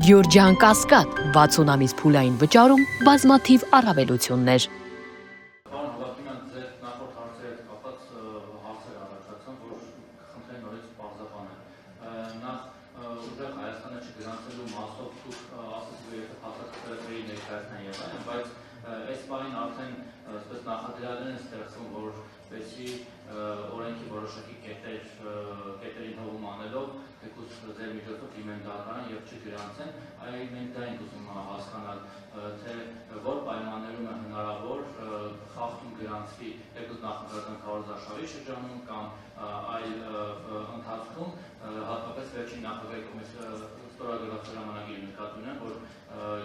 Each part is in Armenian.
Գյորջյան Կասկադ 60 ամիս փուլային վճարում բազմաթիվ առավելություններ։ Օրենքի որոշակի կետերին հողում անելով թեկուզ ձեր միջոցով դիմենდական եւ չգրանցեն, այլ մենք դա ենք ուզում հասկանալ, թե որ պայմաններում է հնարավոր խախտում գրանցվի թեկուզ նախագահական քարոզարշավի շրջանում կամ այլ ընթացքում, հատկապես վերջին նախագահի կողմից ստորագրված հրամանագիրը նկատի ունեմ, որ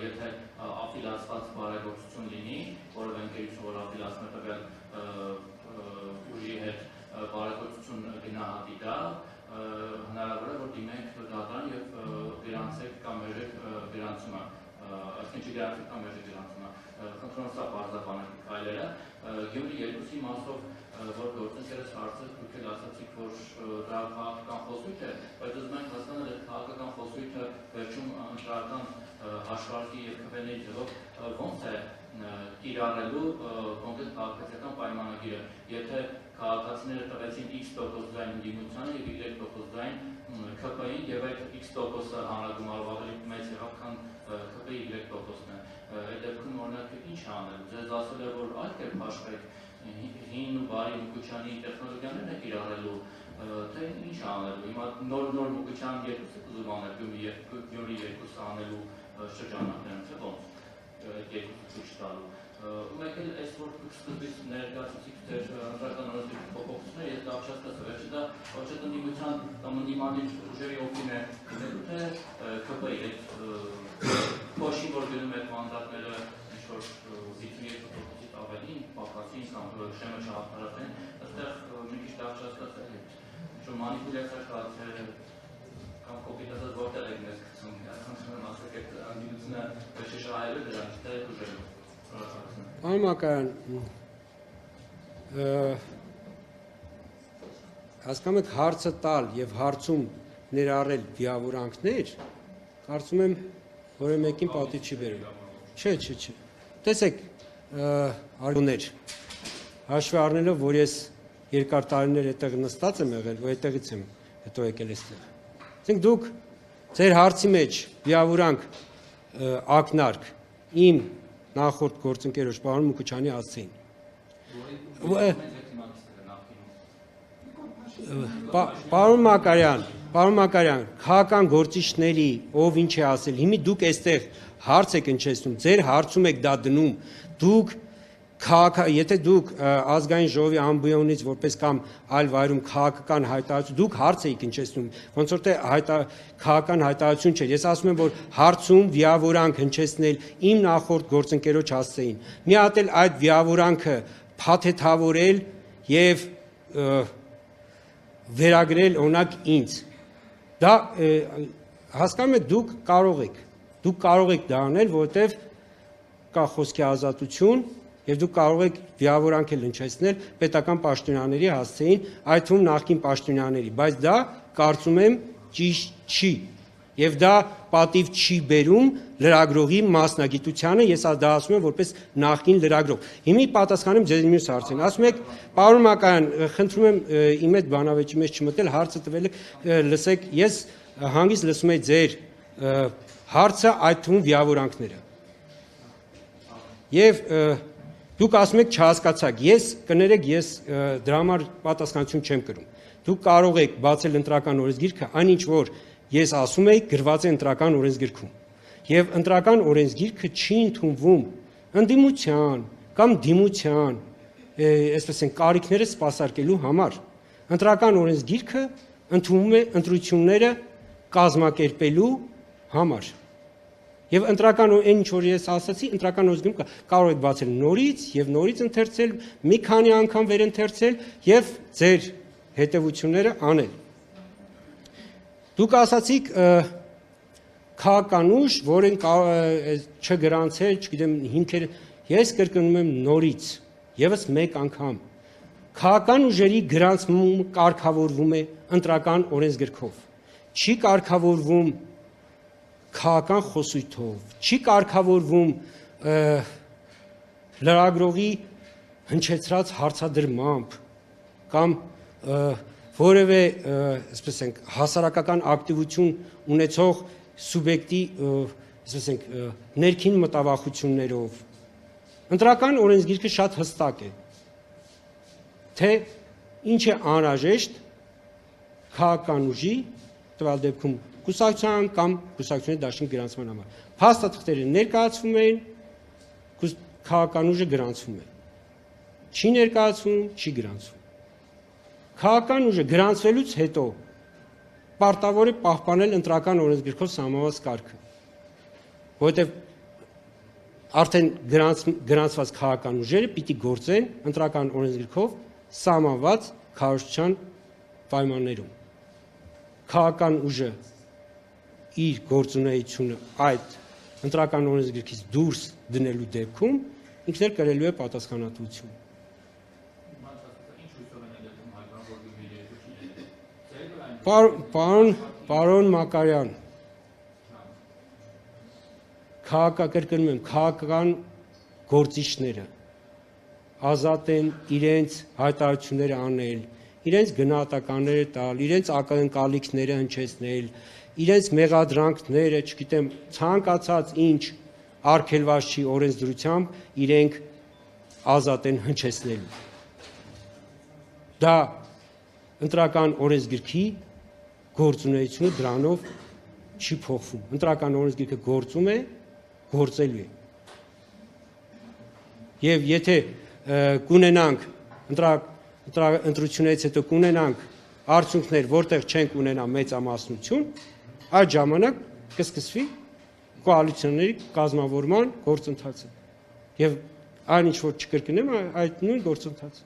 եթե ապելացված բարեգործություն լինի, որևէ ընկերություն, որ ապելացնում է տվյալ ուժի հետ բարեգործություն գնահատի դա, հնարավոր է, որ դիմենք դատարան եւ գրանցեք կամ մերժեք գրանցումը, այսինքն չգրանցեք կամ մերժեք գրանցումը, խնդրում սա բարձրաբանել քայլերը, Գյումրի 2-ի մասով, որ գործընկերս հարցը դուք էլ ասացիք, որ դա քաղաքական խոսույթ է, բայց ուզում ենք հասկանալ, այդ քաղաքական խոսույթը վերջում ընտրական հաշվարկի եւ քվեների ձևով ոնց է կիրառելու կոնկրետ քաղաքացիական պայմանագիրը, եթե քաղաքացիները տվեցին X% ձայն ընդդիմությանը եւ Y% ՔՊ-ին եւ այդ X%-ը հանրագումարով ավելի մեծ եղավ, քան ՔՊ-ի Y%-ն է։ Այդ դեպքում օրինակ ինչ անել։ Ձեզ ասել է, որ այլ կերպ հաշվեք հին ու բարի Մուկուչյանի տեխնոլոգիաներն է կիրառելու, թե ինչ անելու։ Հիմա նոր Մուկուչյան 2-ը ուզում անել, Գյումրի 2-ը անելու շրջանակներում, թե ոնց երկուսը ցույց տալու։ Մեկ էլ այսօր սկզբից ներկայացուցիք ձեր հանրական օրենսգիր փոփոխությունները, ես դա չհասկացա, վերջը դա ոչ թե ընդդիմության կամ ընդդիմադիր ուժերի օգին է լինելու, թե ՔՊ-ի հետ փոշի, որ գնում այդ մանդատները ինչ-որ 52%-ից ավելին, պակասին կամ շեմը չհապարացեն, այստեղ մի քիչ դա չհասկացա, ինչ-որ մանիպուլյացիա կա, թե կամ կոպիտ ասած որտեղ եք մեզ գցում, խնդրում ասեք այդ ընդդիմությունը շշահայելու դրանից, թե ուժերով։ Պարոն Մակարյան, հասկանում եք հարցը տալ եւ հարցում ներառել վիավորանքներ, կարծում եմ որը մեկին պատիվ չի բերում։ Չէ։ Տեսեք, argumenter հաշվի առնելով, որ ես երկար տարիներ այդտեղ նստած եմ եղել, ու այդտեղից եմ հետո եկել այստեղ։ Ասենք դուք ձեր հարցի մեջ վիավորանք ակնարկ իմ նախորդ գործընկերոջ պարոն Մուկուչյանի հասցեին։ Պարոն Մակարյան, քաղաքական գործիչների ով ինչ է ասել, հիմի դուք այստեղ հարց եք ընչեցնում, ձեր հարցում եք դա դնում, դուք եթե դուք ազգային ժողովի ամբիոնից որպես կամ այլ վայրում քաղաքական հայտարարություն, դուք հարց եք հնչեցնում, ոնց որ թե քաղաքական հայտարարություն չէ, ես ասում եմ, որ հարցում վիավորանք հնչեցնել իմ նախորդ գործընկերոջ հասցեին, մի հատ էլ այդ վիավորանքը փաթեթավորել եւ վերագրել օրինակ ինձ, դա հասկանում եք դուք կարող եք դա անել, որովհետեւ կա խոսքի ազատություն եւ դուք կարող եք վիավորանք էլ հնչեցնել պետական պաշտոնյաների հասցեին, այդ թվում նախկին պաշտոնյաների, բայց դա կարծում եմ ճիշտ չի եւ դա պատիվ չի բերում լրագրողի մասնագիտությանը, ես դա ասում եմ որպես նախկին լրագրող։ Հիմա պատասխանեմ ձեր մյուս հարցին։ Ասում եք, պարոն Մակարյան, խնդրում եմ իմ այդ բանավեճի մեջ չմտնել, հարցը տվել եք, լսեք, ես հանգիստ լսում եմ ձեր հարցը, այդ թվում վիավորանքները։ Եվ դուք ասում եք չհասկացաք, ես կներեք, ես դրա համար պատասխանատվություն չեմ կրում։ Դուք կարող եք բացել ընտրական օրենսգիրքը, այնինչ որ ես ասում եի գրված է ընտրական օրենսգիրքում։ Եվ ընտրական օրենսգիրքը չի ընդունվում ընդդիմության կամ դիմության, այսպես են կարիքները սպասարկելու համար։ Ընտրական օրենսգիրքը ընդունվում է ընտրությունները կազմակերպելու համար։ Եվ ընտրական այն ինչ որ ես ասացի, ընտրական օրենսգիրքում կարող եք բացել նորից եւ նորից ընթերցել, մի քանի անգամ վերընթերցել եւ ձեր հետեւությունները անել։ Դուք ասացիք քաղաքական ուժ, որին չգրանցել, չգիտեմ, հիմքերը, ես կրկնում եմ նորից, եւս մեկ անգամ։ Քաղաքական ուժերի գրանցումը կարգավորվում է ընտրական օրենսգրքով։ Չի կարգավորվում քաղաքական խոսույթով, չի կարգավորվում լրագրողի հնչեցրած հարցադրմամբ կամ որևէ, ասես ենք, հասարակական ակտիվություն ունեցող սուբյեկտի, ասես ենք, ներքին մտավախություններով։ Ընտրական օրենսգիրքը շատ հստակ է, թե ինչ է անհրաժեշտ քաղաքական ուժի, տվյալ դեպքում կուսակցության կամ կուսակցությունների դաշինքի գրանցման համար։ Փաստաթղթերը ներկայացվում են, քաղաքական ուժը գրանցվում է։ Չի ներկայացվում, չի գրանցվում։ Քաղաքական ուժը գրանցվելուց հետո պարտավոր է պահպանել ընտրական օրենսգրքով սահմանված կարգը, որովհետև արդեն գրանցված քաղաքական ուժերը պիտի գործեն ընտրական օրենսգրքով սահմանված քարոզչության պայմաններում։ Քաղաքական ուժը իր գործունեությունը այդ ընտրական օրենսգրքից դուրս դնելու դեպքում ինքն էլ կրելու է պատասխանատվություն։ Պարոն Մակարյան, կրկնում եմ, քաղաքական գործիչները ազատ են իրենց հայտարարությունները անել, իրենց գնահատականները տալ, իրենց ակնկալիքները հնչեցնել, իրենց մեղադրանքները, չգիտեմ, ցանկացած ինչ արգելված չի օրենսդրությամբ, իրենք ազատ են հնչեցնելու։ Դա ընտրական օրենսգրքի գործունեությունը դրանով չի փոխվում։ Ընտրական օրենսգիրքը գործում է, գործելու է։ Եվ եթե կունենանք ընտրությունից հետո կունենանք արդյունքներ, որտեղ չենք ունենա մեծամասնություն, այդ ժամանակ կսկսվի կոալիցիաների կազմավորման գործընթացը։ Եվ այն ինչ որ չկրկնեմ, այդ նույն գործընթացը։